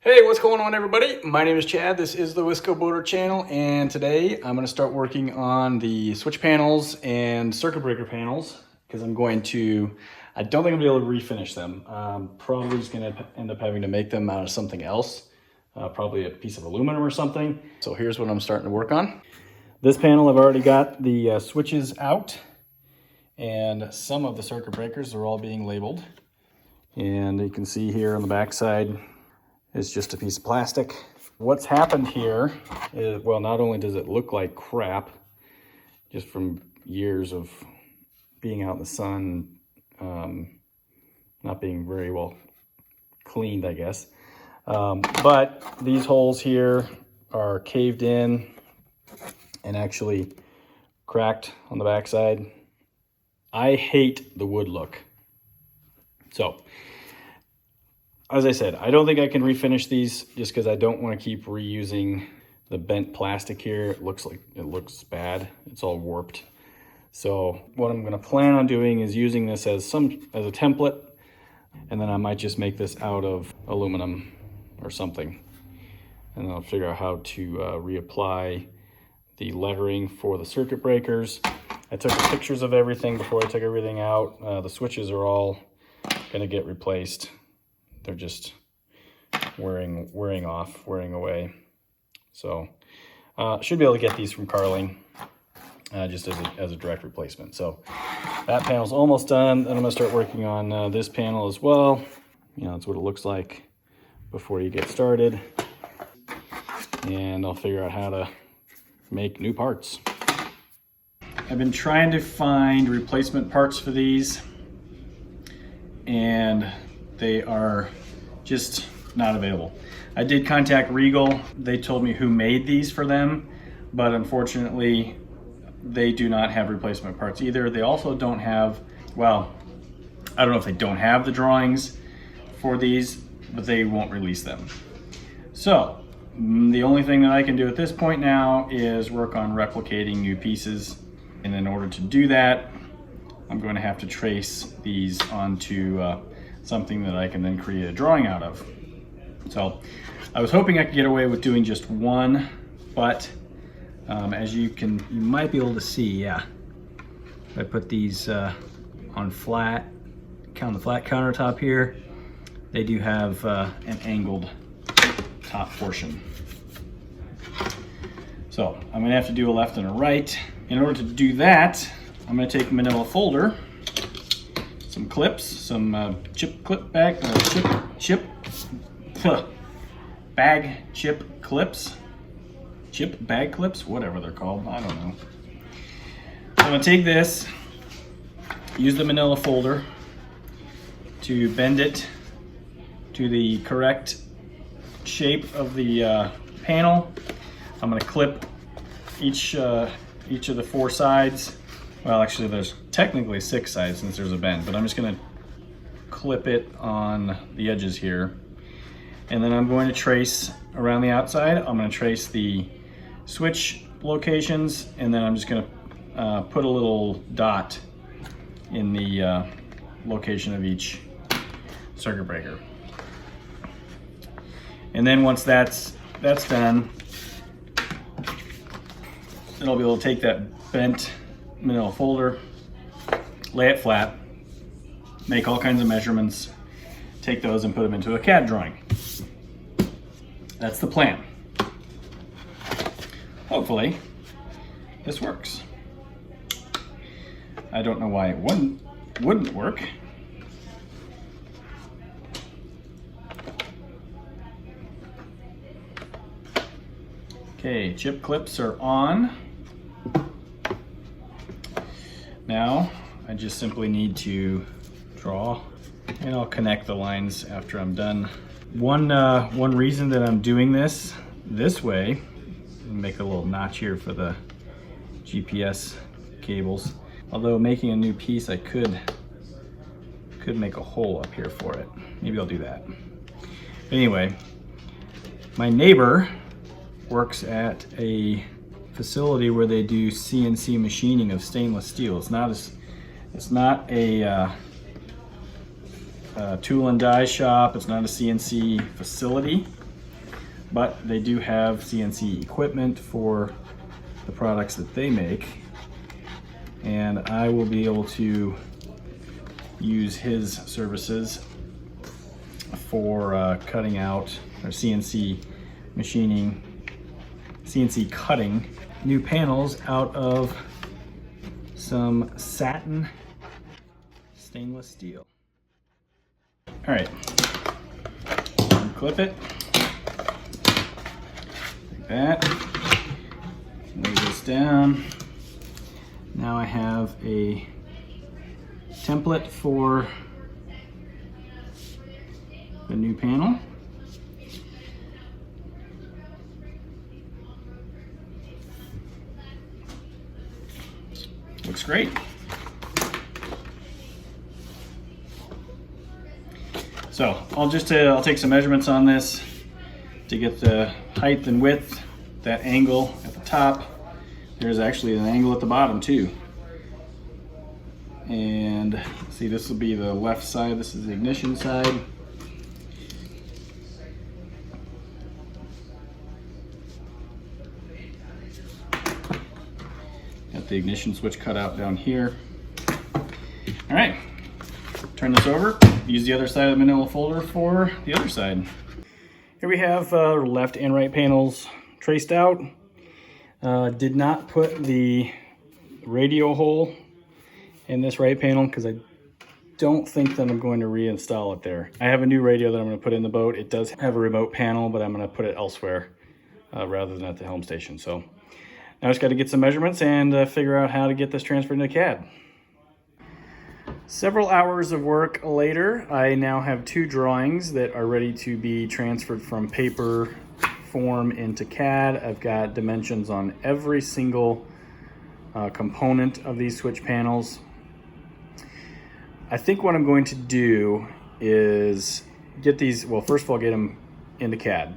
Hey, what's going on everybody? My name is Chad, this is the Wisco Boater channel, and today I'm going to start working on the switch panels and circuit breaker panels because I don't think I'm going to be able to refinish them. Probably just going to end up having to make them out of something else, probably a piece of aluminum or something. So here's what I'm starting to work on. This panel I've already got the switches out, and some of the circuit breakers are all being labeled. And you can see here on the back side, it's just a piece of plastic. What's happened here is, well, not only does it look like crap, just from years of being out in the sun, not being very well cleaned, I guess. But these holes here are caved in and actually cracked on the backside. I hate the wood look. So, as I said, I don't think I can refinish these just because I don't want to keep reusing the bent plastic here. It looks bad. It's all warped. So what I'm going to plan on doing is using this as a template, and then I might just make this out of aluminum or something. And then I'll figure out how to reapply the lettering for the circuit breakers. I took pictures of everything before I took everything out. The switches are all going to get replaced. They're just wearing away. So should be able to get these from Carling just as a direct replacement. So that panel's almost done. Then I'm gonna start working on this panel as well. You know, that's what it looks like before you get started. And I'll figure out how to make new parts. I've been trying to find replacement parts for these, and they are just not available. I did contact Regal. They told me who made these for them, but unfortunately, they do not have replacement parts either. They also don't have, well, I don't know if they don't have the drawings for these, but they won't release them. So, the only thing that I can do at this point now is work on replicating new pieces. And in order to do that, I'm going to have to trace these onto something that I can then create a drawing out of. So I was hoping I could get away with doing just one, but as you might be able to see, yeah, I put these on the flat countertop here. They do have an angled top portion. So I'm gonna have to do a left and a right. In order to do that, I'm gonna take a manila folder, some clips, some bag clips, whatever they're called, I don't know. So I'm gonna take this, use the manila folder to bend it to the correct shape of the panel. I'm gonna clip each of the 4 sides. Well, actually, there's technically 6 sides since there's a bend, but I'm just gonna clip it on the edges here. And then I'm going to trace around the outside. I'm gonna trace the switch locations, and then I'm just gonna put a little dot in the location of each circuit breaker. And then once that's done, then I'll be able to take that bent manila folder, lay it flat, make all kinds of measurements, take those and put them into a CAD drawing. That's the plan. Hopefully, this works. I don't know why it wouldn't work. Okay, chip clips are on. Now, I just simply need to draw, and I'll connect the lines after I'm done. One reason that I'm doing this way, make a little notch here for the GPS cables. Although making a new piece, I could make a hole up here for it. Maybe I'll do that. Anyway, my neighbor works at a facility where they do CNC machining of stainless steel. It's not a tool and die shop. It's not a CNC facility. but they do have CNC equipment for the products that they make, and I will be able to use his services for cutting out, or CNC machining, CNC cutting new panels out of some satin stainless steel. All right, clip it like that, lay this down. Now I have a template for the new panel. Looks great. So I'll take some measurements on this to get the height and width, that angle at the top. There's actually an angle at the bottom too. And see, this will be the left side. This is the ignition side. Got the ignition switch cut out down here. All right, turn this over. Use the other side of the manila folder for the other side. Here we have left and right panels traced out. Did not put the radio hole in this right panel because I don't think that I'm going to reinstall it there. I have a new radio that I'm going to put in the boat. It does have a remote panel, but I'm going to put it elsewhere rather than at the helm station. So now I just got to get some measurements and figure out how to get this transferred into CAD. Several hours of work later, I now have 2 drawings that are ready to be transferred from paper form into CAD. I've got dimensions on every single component of these switch panels. I think what I'm going to do is get these, well, first of all, get them into CAD.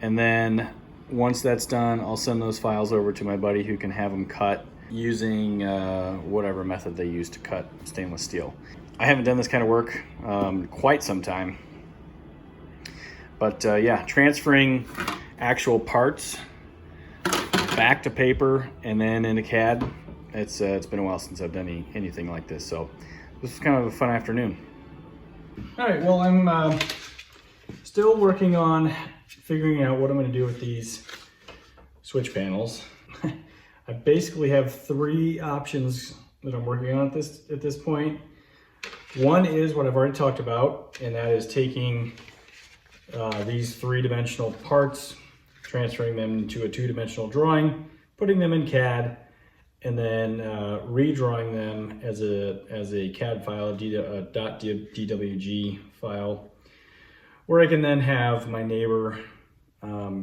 And then once that's done, I'll send those files over to my buddy who can have them cut using whatever method they use to cut stainless steel. I haven't done this kind of work quite some time. But yeah, transferring actual parts back to paper and then into CAD, it's been a while since I've done anything like this. So this is kind of a fun afternoon. All right, well, I'm still working on figuring out what I'm going to do with these switch panels. I basically have 3 options that I'm working on at this point. One is what I've already talked about, and that is taking these 3-dimensional parts, transferring them into a 2-dimensional drawing, putting them in CAD, and then redrawing them as a CAD file, a .dwg file, where I can then have my neighbor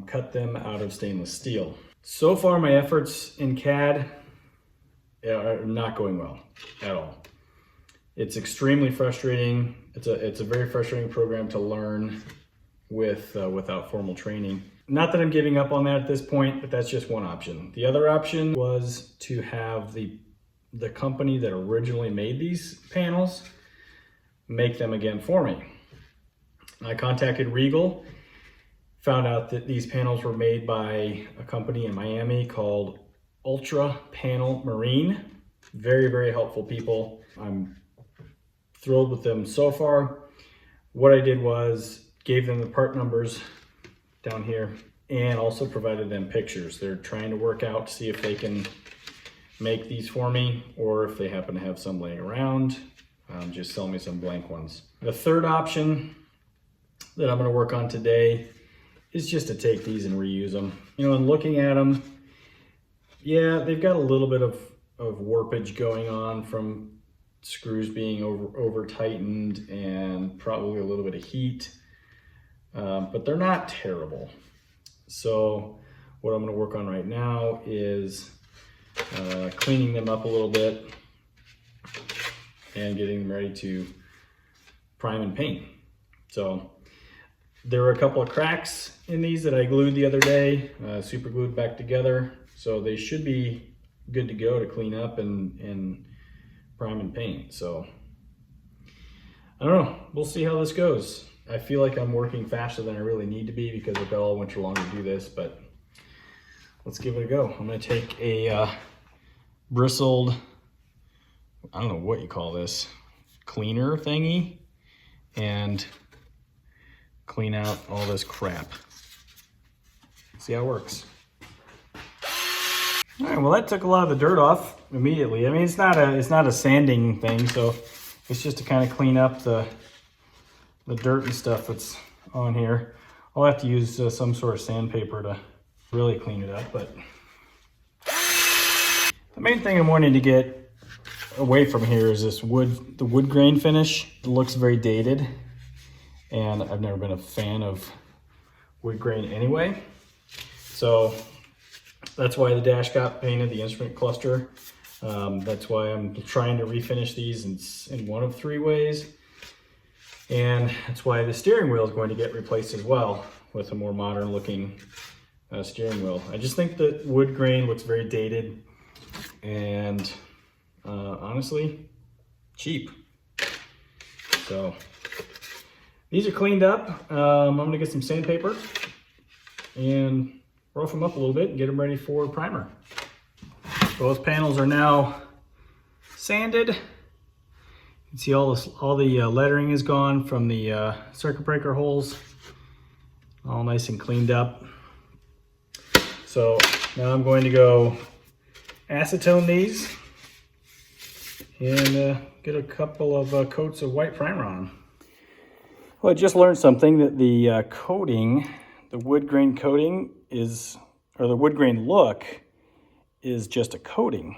cut them out of stainless steel. So far, my efforts in CAD are not going well at all. It's extremely frustrating. It's a very frustrating program to learn without formal training. Not that I'm giving up on that at this point, but that's just one option. The other option was to have the company that originally made these panels make them again for me. I contacted Regal, found out that these panels were made by a company in Miami called Ultra Panel Marine. Very, very helpful people. I'm thrilled with them so far. What I did was gave them the part numbers down here and also provided them pictures. They're trying to work out to see if they can make these for me, or if they happen to have some laying around, just sell me some blank ones. The third option that I'm going to work on today is just to take these and reuse them. You know, and looking at them, yeah, they've got a little bit of warpage going on from screws being over tightened and probably a little bit of heat, but they're not terrible. So what I'm going to work on right now is cleaning them up a little bit and getting them ready to prime and paint. So there were a couple of cracks in these that I glued the other day, super glued back together. So they should be good to go to clean up and prime and paint. So I don't know, we'll see how this goes. I feel like I'm working faster than I really need to be because I've got all winter long to do this, but let's give it a go. I'm gonna take a bristled, I don't know what you call this, cleaner thingy, and clean out all this crap. See how it works. All right, well that took a lot of the dirt off immediately. I mean, it's not a sanding thing, so it's just to kind of clean up the dirt and stuff that's on here. I'll have to use some sort of sandpaper to really clean it up, but the main thing I'm wanting to get away from here is this the wood grain finish. It looks very dated, and I've never been a fan of wood grain anyway. So that's why the dash got painted, the instrument cluster. That's why I'm trying to refinish these in one of three ways. And that's why the steering wheel is going to get replaced as well with a more modern looking steering wheel. I just think that wood grain looks very dated and honestly cheap. So these are cleaned up. I'm gonna get some sandpaper and rough them up a little bit and get them ready for primer. Both panels are now sanded. You can see all the lettering is gone from the circuit breaker holes. All nice and cleaned up. So now I'm going to go acetone these and get a couple of coats of white primer on them. Well, I just learned something, that the coating, the wood grain coating is, or the wood grain look is just a coating.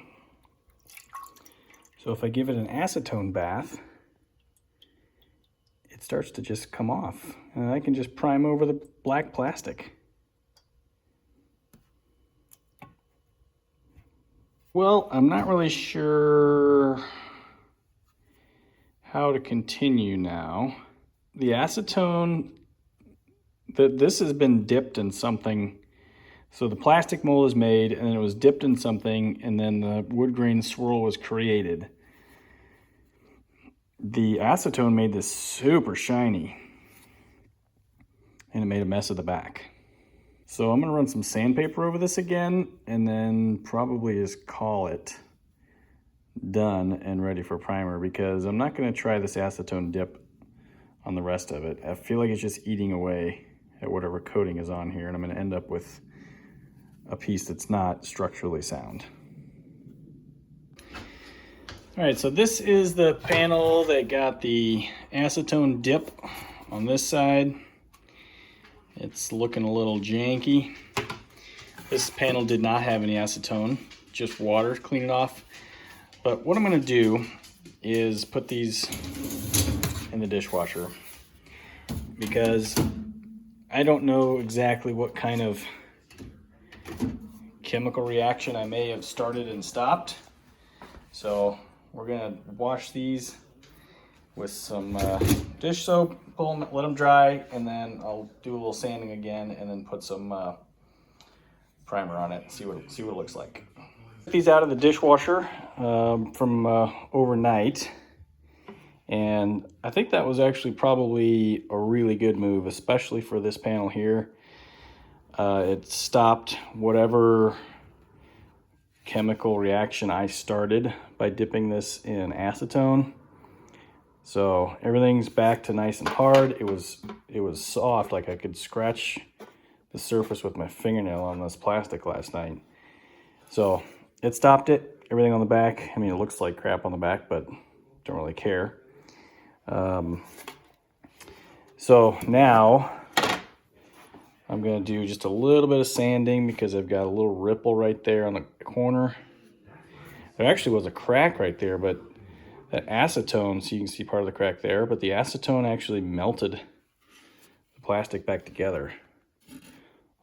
So if I give it an acetone bath, it starts to just come off, and I can just prime over the black plastic. Well, I'm not really sure how to continue now. The acetone, this has been dipped in something. So the plastic mold is made, and then it was dipped in something, and then the wood grain swirl was created. The acetone made this super shiny, and it made a mess of the back. So I'm gonna run some sandpaper over this again, and then probably just call it done and ready for primer, because I'm not gonna try this acetone dip on the rest of it. I feel like it's just eating away at whatever coating is on here, and I'm gonna end up with a piece that's not structurally sound. All right, so this is the panel that got the acetone dip on this side. It's looking a little janky. This panel did not have any acetone, just water to clean it off. But what I'm gonna do is put these in the dishwasher, because I don't know exactly what kind of chemical reaction I may have started and stopped. So we're gonna wash these with some dish soap, pull them, let them dry, and then I'll do a little sanding again, and then put some primer on it and see what it looks like. Get these out of the dishwasher from overnight, and I think that was actually probably a really good move, especially for this panel here. It stopped whatever chemical reaction I started by dipping this in acetone. So everything's back to nice and hard. It was soft, like I could scratch the surface with my fingernail on this plastic last night. So it stopped it. Everything on the back, I mean, it looks like crap on the back, but don't really care. So now I'm gonna do just a little bit of sanding, because I've got a little ripple right there on the corner. There actually was a crack right there, but that acetone, so you can see part of the crack there, but the acetone actually melted the plastic back together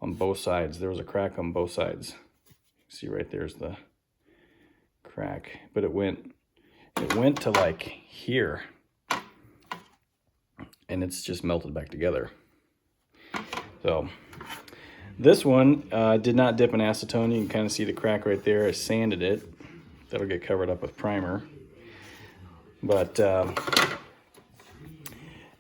on both sides. There was a crack on both sides. See right there's the crack, but it went to like here, and it's just melted back together. So this one did not dip in acetone. You can kind of see the crack right there. I sanded it. That'll get covered up with primer. But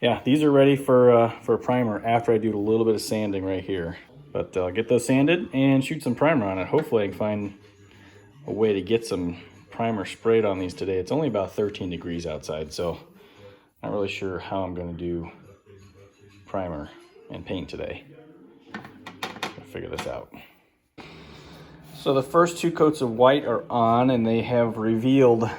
Yeah, these are ready for a primer after I do a little bit of sanding right here. But I'll get those sanded and shoot some primer on it. Hopefully I can find a way to get some primer sprayed on these today. It's only about 13 degrees outside, so not really sure how I'm going to do primer and paint today. I'll figure this out. So the first 2 coats of white are on, and they have revealed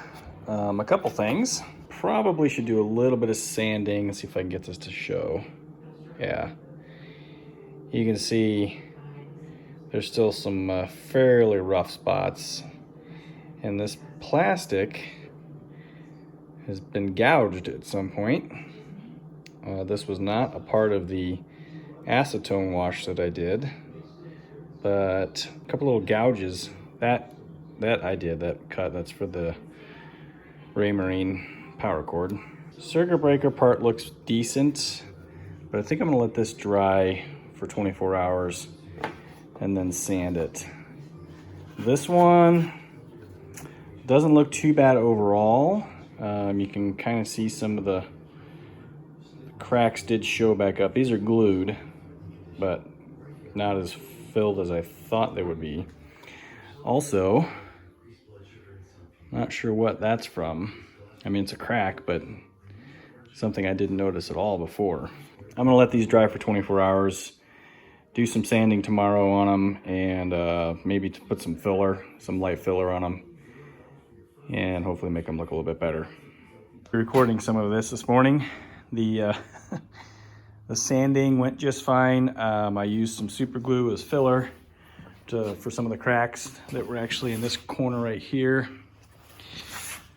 a couple things. Probably should do a little bit of sanding. Let's see if I can get this to show. Yeah. You can see there's still some fairly rough spots. And this plastic has been gouged at some point. This was not a part of the acetone wash that I did, but a couple little gouges. That I did, that cut, that's for the Raymarine power cord. Circuit breaker part looks decent, but I think I'm gonna let this dry for 24 hours and then sand it. This one doesn't look too bad overall. You can kind of see some of the cracks did show back up. These are glued, but not as filled as I thought they would be. Also, not sure what that's from. I mean, it's a crack, but something I didn't notice at all before. I'm gonna let these dry for 24 hours, do some sanding tomorrow on them, and maybe put some filler, some light filler on them, and hopefully make them look a little bit better. Recording some of this morning. The the sanding went just fine. I used some super glue as filler for some of the cracks that were actually in this corner right here,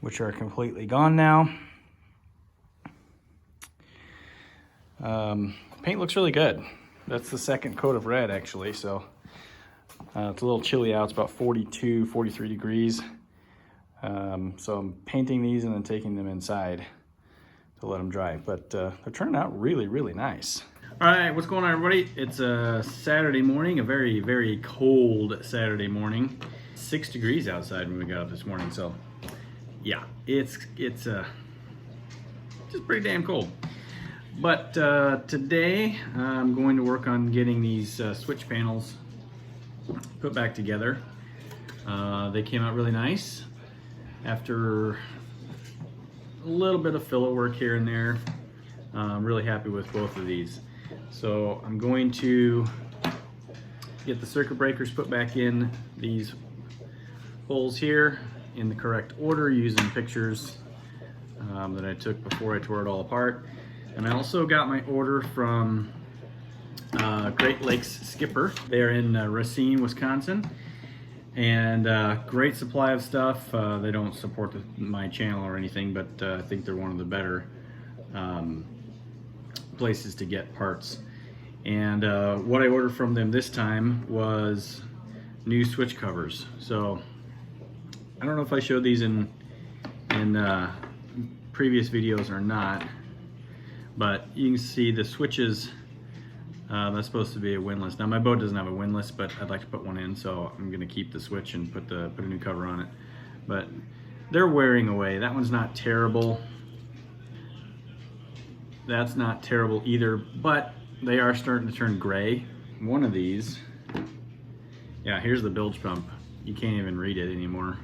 which are completely gone now. Paint looks really good. That's the second coat of red actually, so it's a little chilly out. It's about 42, 43 degrees. So I'm painting these and then taking them inside to let them dry, but they're turning out really, really nice. All right, what's going on, everybody? It's a Saturday morning, a very, very cold Saturday morning. 6 degrees outside when we got up this morning, so yeah, it's just pretty damn cold. But today I'm going to work on getting these switch panels put back together. They came out really nice after a little bit of filler work here and there. I'm really happy with both of these. So I'm going to get the circuit breakers put back in these holes here in the correct order using pictures that I took before I tore it all apart. And I also got my order from Great Lakes Skipper. They're in Racine, Wisconsin. And great supply of stuff. They don't support my channel or anything, but I think they're one of the better places to get parts. And what I ordered from them this time was new switch covers. So I don't know if I showed these in previous videos or not, but you can see the switches. That's supposed to be a windlass. Now my boat doesn't have a windlass, but I'd like to put one in, so I'm gonna keep the switch and put a new cover on it. But they're wearing away. That one's not terrible. That's not terrible either, but they are starting to turn gray. One of these, yeah, here's the bilge pump. You can't even read it anymore.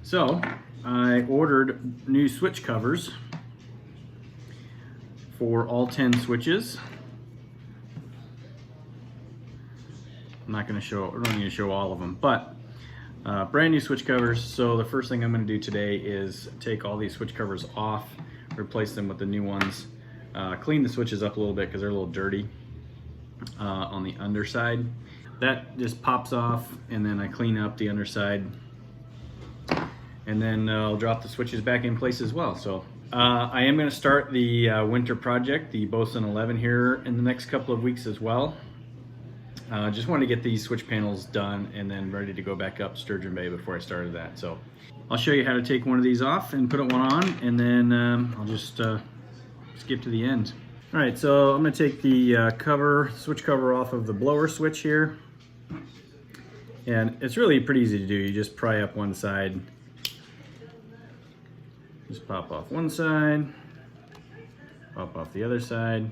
So I ordered new switch covers for all 10 switches. I'm not going to show, I don't need to show all of them, but brand new switch covers. So the first thing I'm going to do today is take all these switch covers off, replace them with the new ones, clean the switches up a little bit because they're a little dirty on the underside. That just pops off, and then I clean up the underside, and then I'll drop the switches back in place as well. So I am going to start the winter project, the Bosun 11 here in the next couple of weeks as well. Just wanted to get these switch panels done and then ready to go back up Sturgeon Bay before I started that. So I'll show you how to take one of these off and put one on, and then I'll just skip to the end. All right, so I'm gonna take the switch cover off of the blower switch here. And it's really pretty easy to do. You just pry up one side, just pop off one side, Pop off the other side.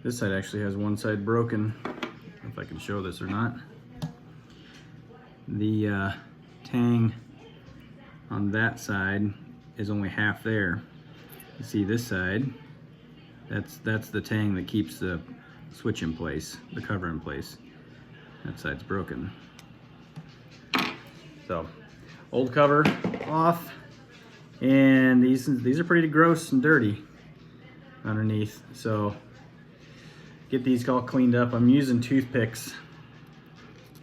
This side actually has one side broken. I don't know if I can show this or not. The tang on that side is only half there. You see this side, that's the tang that keeps the switch in place, the cover in place. That side's broken. So, old cover off, and these are pretty gross and dirty underneath. So, get these all cleaned up. I'm using toothpicks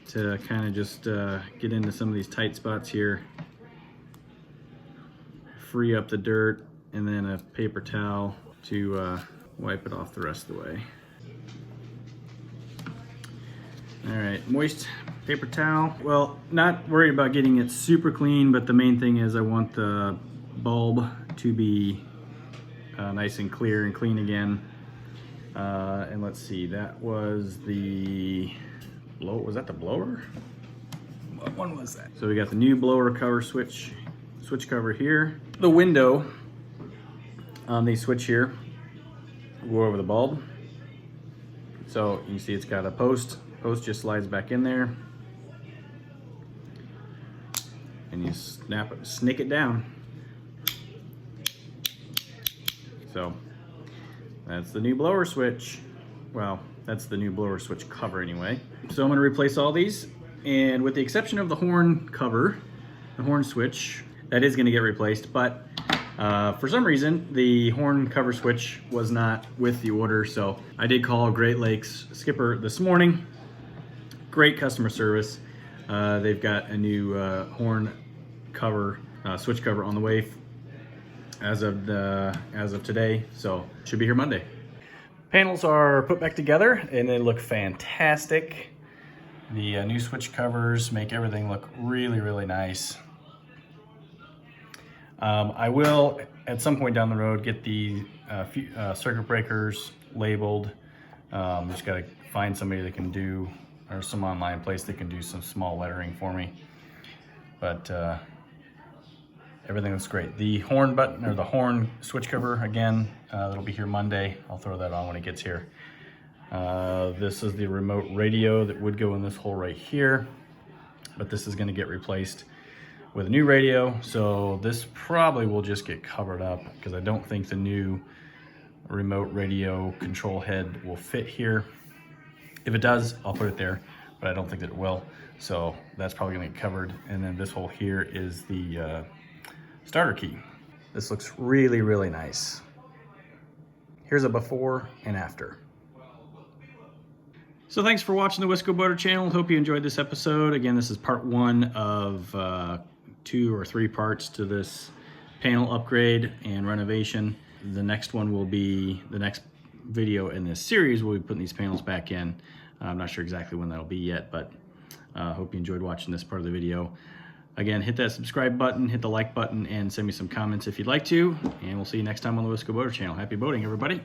to kind of just get into some of these tight spots here, free up the dirt, and then a paper towel to wipe it off the rest of the way. All right, moist paper towel. Well, not worried about getting it super clean, but the main thing is I want the bulb to be nice and clear and clean again. And let's see, that was the was that the blower? What one was that? So we got the new blower cover switch cover here. The window on the switch here will go over the bulb. So you see it's got a post. Post just slides back in there, and you snick it down. So that's the new blower switch. Well, that's the new blower switch cover anyway. So I'm going to replace all these, and with the exception of the horn cover, the horn switch, that is going to get replaced, but for some reason the horn cover switch was not with the order, so I did call Great Lakes Skipper this morning. Great customer service. They've got a new horn cover, switch cover on the way as of today, so should be here Monday. Panels are put back together and they look fantastic. The new switch covers make everything look really, really nice. I will at some point down the road get the circuit breakers labeled. Just got to find somebody that can do, or some online place that can do some small lettering for me. But everything looks great. The horn button, or the horn switch cover, again, that'll be here Monday. I'll throw that on when it gets here. This is the remote radio that would go in this hole right here, but this is going to get replaced with a new radio, so this probably will just get covered up because I don't think the new remote radio control head will fit here. If it does, I'll put it there, but I don't think that it will. So that's probably gonna get covered. And then this hole here is the starter key. This looks really, really nice. Here's a before and after. So thanks for watching the Wisco Boater channel. Hope you enjoyed this episode. Again, this is part one of 2 or 3 parts to this panel upgrade and renovation. The next one will be, the next video in this series, we'll be putting these panels back in. I'm not sure exactly when that'll be yet, but hope you enjoyed watching this part of the video. Again, hit that subscribe button, hit the like button, and send me some comments if you'd like to. And we'll see you next time on the Wisco Boater channel. Happy boating, everybody.